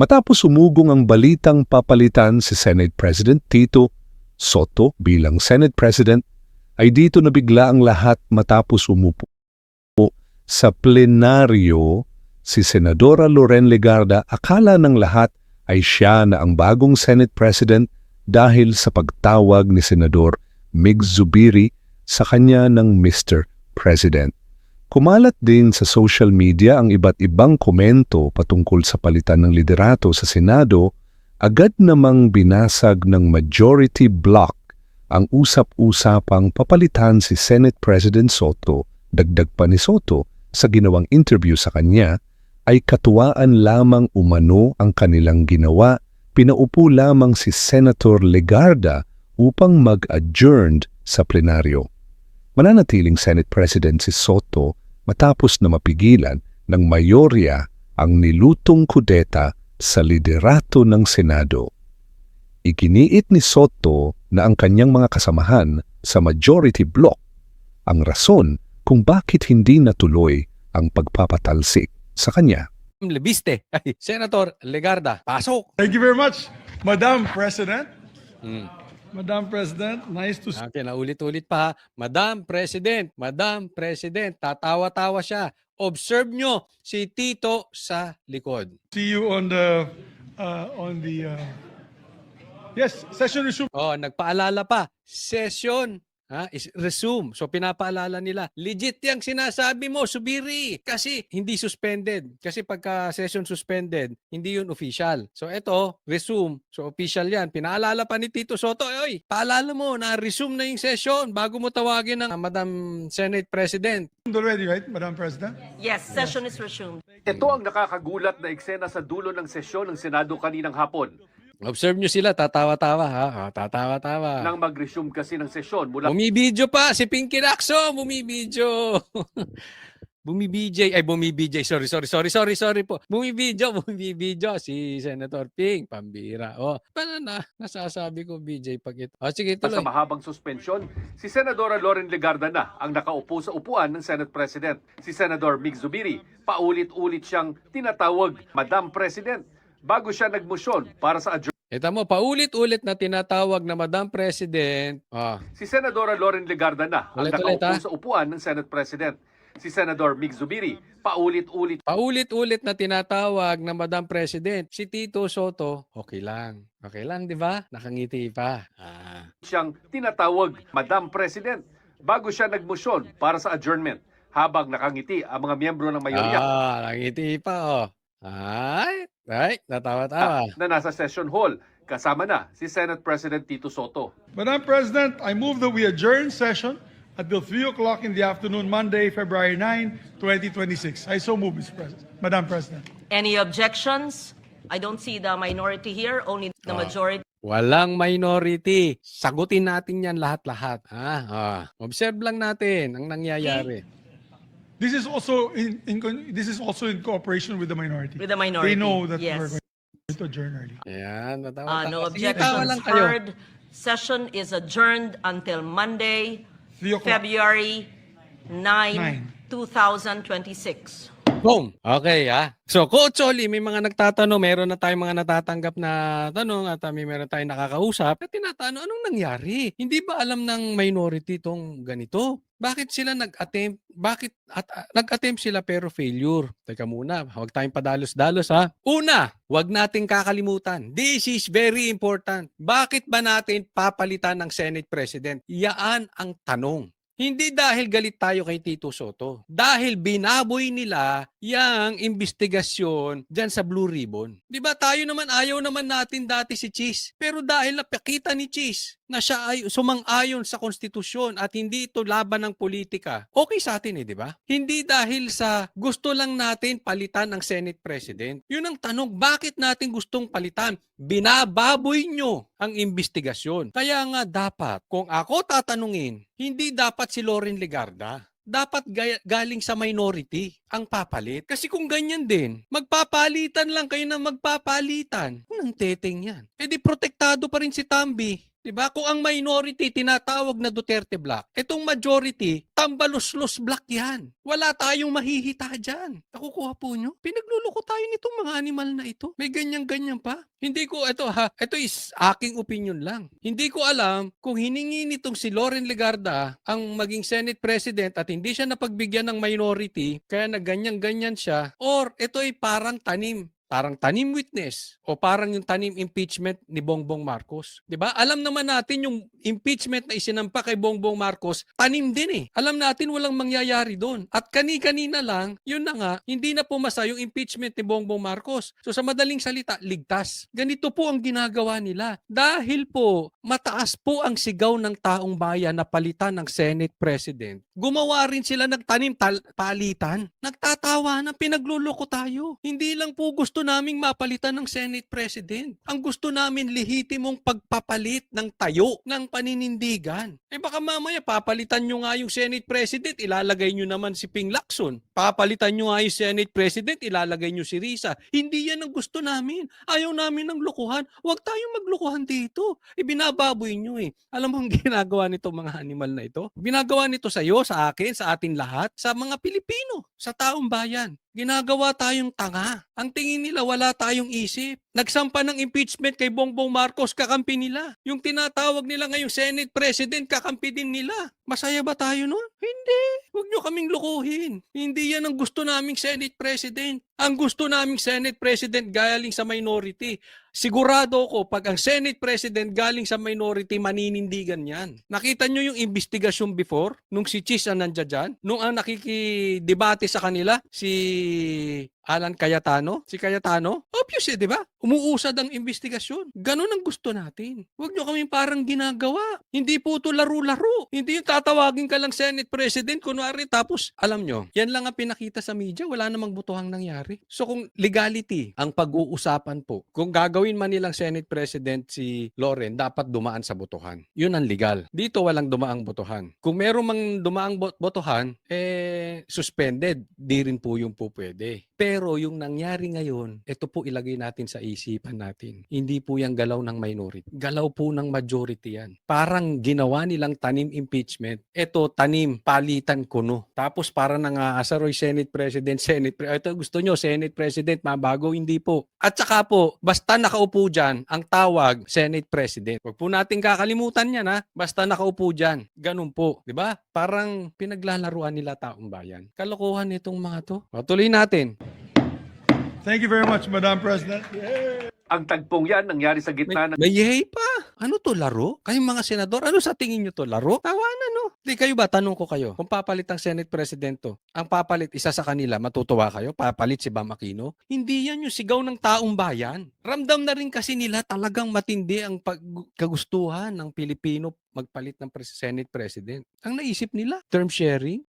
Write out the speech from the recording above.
Matapos umugong ang balitang papalitan si Senate President Tito Soto bilang Senate President, ay dito nabigla ang lahat matapos umupo sa plenaryo si Senadora Loren Legarda. Akala ng lahat ay siya na ang bagong Senate President dahil sa pagtawag ni Senador Mig Zubiri sa kanya ng Mr. President. Kumalat din sa social media ang iba't ibang komento patungkol sa palitan ng liderato sa Senado. Agad namang binasag ng majority bloc ang usap-usapang papalitan si Senate President Soto. Dagdag pa ni Soto sa ginawang interview sa kanya ay katuwaan lamang umano ang kanilang ginawa. Pinaupo lamang si Senator Legarda upang mag-adjourned sa plenaryo. Mananatiling Senate President si Soto matapos na mapigilan ng mayorya ang nilutong kudeta sa liderato ng Senado. Iginiit ni Soto na ang kanyang mga kasamahan sa majority bloc ang rason kung bakit hindi natuloy ang pagpapatalsik sa kanya. Lebiste. Ay, Senator Legarda, pasok! Thank you very much, Madam President. Madam President, nice to see Okay, naulit-ulit pa ha. Madam President, tatawa-tawa siya. Observe nyo si Tito sa likod. you on the yes, session resume. Oh, nagpaalala pa, session is resume. So pinapaalala nila, legit yang sinasabi mo, Subiri, kasi hindi suspended. Kasi pagka session suspended, hindi yun official. So eto, resume. So official yan. Pinaalala pa ni Tito Soto, oy, paalala mo na resume na yung session bago mo tawagin ng Madam Senate President. Already, right, Madam President? Yes, session is resumed. Ito ang nakakagulat na eksena sa dulo ng sesyon ng Senado kaninang hapon. Observe nyo sila, tatawa-tawa ha. Tatawa-tawa. Nang mag-resume kasi ng sesyon mula Bumibidyo pa si Pinky Lacson, bumibidyo. Bumibidyo. Sorry po. Bumibidyo si Senator Ping, pambira. Oh, paano nasasabi ko BJ pag ito. Oh, sige, sa tuloy. mahabang suspensyon, si Senadora Loren Legarda na ang nakaupo sa upuan ng Senate President. Si Senador Mig Zubiri, paulit-ulit siyang tinatawag Madam President bago siya nagmosyon para sa adjournment. Ito mo, paulit-ulit na tinatawag na Madam President. Si Senadora Loren Legarda na ang Ulit-ulit, nakaupo sa upuan ng Senate President. Si Senador Mig Zubiri, paulit-ulit Paulit-ulit na tinatawag na Madam President. Si Tito Soto, okay lang. Okay lang, di ba? Nakangiti pa. siyang tinatawag Madam President bago siya nagmosyon para sa adjournment habang nakangiti ang mga miyembro ng mayorya Nakangiti pa, oh. Ay, natawa-tawa. na nasa session hall. Kasama na si Senate President Tito Soto. Madam President, I move that we adjourn session until 3 o'clock in the afternoon, Monday, February 9, 2026. I so move, Mr. President. Madam President. Any objections? I don't see the minority here, only the majority. Walang minority. Sagutin natin yan lahat-lahat. Observe lang natin ang nangyayari. This is also in cooperation with the minority. With the minority, They know that yes. we're going to adjourn early. Ayan, natawa-tawa. No Sige, tawa objections lang kayo. heard. Session is adjourned until Monday, 3 o'clock. February 9, Nine. 2026. Boom! Okay, So, Coach Oli, may mga nagtatanong, meron na tayong mga natatanggap na tanong at may meron tayong nakakausap. At tinatanong, anong nangyari? Hindi ba alam ng minority itong ganito? Bakit sila nag-attempt? Nag-attempt sila pero failure? Teka muna, huwag tayong padalos-dalos Una, huwag nating kakalimutan. This is very important. Bakit ba natin papalitan ng Senate President? Yaan ang tanong. Hindi dahil galit tayo kay Tito Soto. Dahil binaboy nila yung investigasyon dyan sa Blue Ribbon. Di ba tayo naman ayaw naman natin dati si Cheese. Pero dahil napakita ni Cheese na siya ay sumang-ayon sa konstitusyon at hindi ito laban ng politika, okay sa atin di ba? Hindi dahil sa gusto lang natin palitan ng Senate President. Yun ang tanong, bakit natin gustong palitan? Binababoy nyo ang investigasyon. Kaya nga dapat, kung ako tatanungin, hindi dapat si Loren Legarda. Dapat galing sa minority ang papalit. Kasi kung ganyan din, magpapalitan lang kayo ng magpapalitan. Unang teteng yan. E di protektado pa rin si Tambi. Diba? Kung ang minority tinatawag na Duterte Block, itong majority, tambalos-los block yan. Wala tayong mahihita dyan. Nakukuha po nyo? Pinagluloko tayo nitong mga animal na ito. May ganyan-ganyan pa. Hindi ko, ito is aking opinion lang. Hindi ko alam kung hiningi nitong si Loren Legarda ang maging Senate President at hindi siya napagbigyan ng minority, kaya na ganyan-ganyan siya, or ito ay parang tanim witness o parang yung tanim impeachment ni Bongbong Marcos. 'Di ba? Alam naman natin yung impeachment na isinampa kay Bongbong Marcos, tanim din eh. Alam natin walang mangyayari doon. At kani-kanina lang, yun na nga, hindi na pumasa yung impeachment ni Bongbong Marcos. So sa madaling salita, ligtas. Ganito po ang ginagawa nila. Dahil po, mataas po ang sigaw ng taong bayan na palitan ng Senate President. Gumawa rin sila ng tanim palitan. Nagtatawa na pinagluloko tayo. Hindi lang po gusto naming mapalitan ng Senate President. Ang gusto namin lehitimong pagpapalit ng tayo ng paninindigan. Baka mamaya papalitan nyo nga yung Senate President, ilalagay nyo naman si Ping Lacson. Papalitan nyo nga yung Senate President, ilalagay nyo si Risa. Hindi yan ang gusto namin. Ayaw namin ng lukuhan. Huwag tayong maglukuhan dito. Binababoy nyo eh. Alam mo ang ginagawa nito mga animal na ito? Ginagawa nito sa iyo, sa akin, sa atin lahat, sa mga Pilipino, sa taong bayan. Ginagawa tayong tanga. Ang tingin nila wala tayong isip. Nagsampa ng impeachment kay Bongbong Marcos, kakampi nila. Yung tinatawag nila ngayong Senate President, kakampi din nila. Masaya ba tayo nun? Hindi. Huwag nyo kaming lukuhin. Hindi yan ang gusto naming Senate President. Ang gusto naming Senate President galing sa minority. Sigurado ko, pag ang Senate President galing sa minority, maninindigan yan. Nakita nyo yung investigasyon before, nung si Chis ang nandiyan dyan, nung ang nakikidebate sa kanila, si Alan Cayetano? Si Cayetano? Obvious di ba? Umuusad ang investigasyon. Ganun ang gusto natin. Huwag nyo kami parang ginagawa. Hindi po ito laro-laro. Hindi yung tatawagin ka lang Senate President, kunwari, tapos, alam nyo, yan lang ang pinakita sa media, wala namang butuhang nangyari. So kung legality ang pag-uusapan po, kung gagawin man nilang Senate President si Loren, dapat dumaan sa botohan. Yun ang legal. Dito walang dumaang botohan. Kung meron mang dumaang botohan, suspended. Di rin po yung po pwede. Pero yung nangyari ngayon, ito po ilagay natin sa isipan natin. Hindi po yung galaw ng minority. Galaw po ng majority yan. Parang ginawa nilang tanim impeachment. Ito, tanim, palitan kuno. Tapos para nang-aasaroy Senate President, ito gusto nyo, Senate President, mabago, hindi po. At saka po, basta nakaupo dyan, ang tawag, Senate President. Huwag po natin kakalimutan yan ha. Basta nakaupo dyan. Ganun po. Diba? Parang pinaglalaruan nila taong bayan. Kalokohan nitong mga to. Tuloy natin. Thank you very much, Madam President. Ang tagpong yan nangyari sa gitna ng May yay pa. Ano to, laro? Kayong mga senador, ano sa tingin nyo to, laro? Tawanan, no? Di kayo ba, tanong ko kayo, kung papalit ang Senate President to, ang papalit isa sa kanila, matutuwa kayo? Papalit si Bam Aquino? Hindi yan yung sigaw ng taong bayan. Ramdam na rin kasi nila talagang matindi ang kagustuhan ng Pilipino magpalit ng Senate President. Ang naisip nila, term sharing,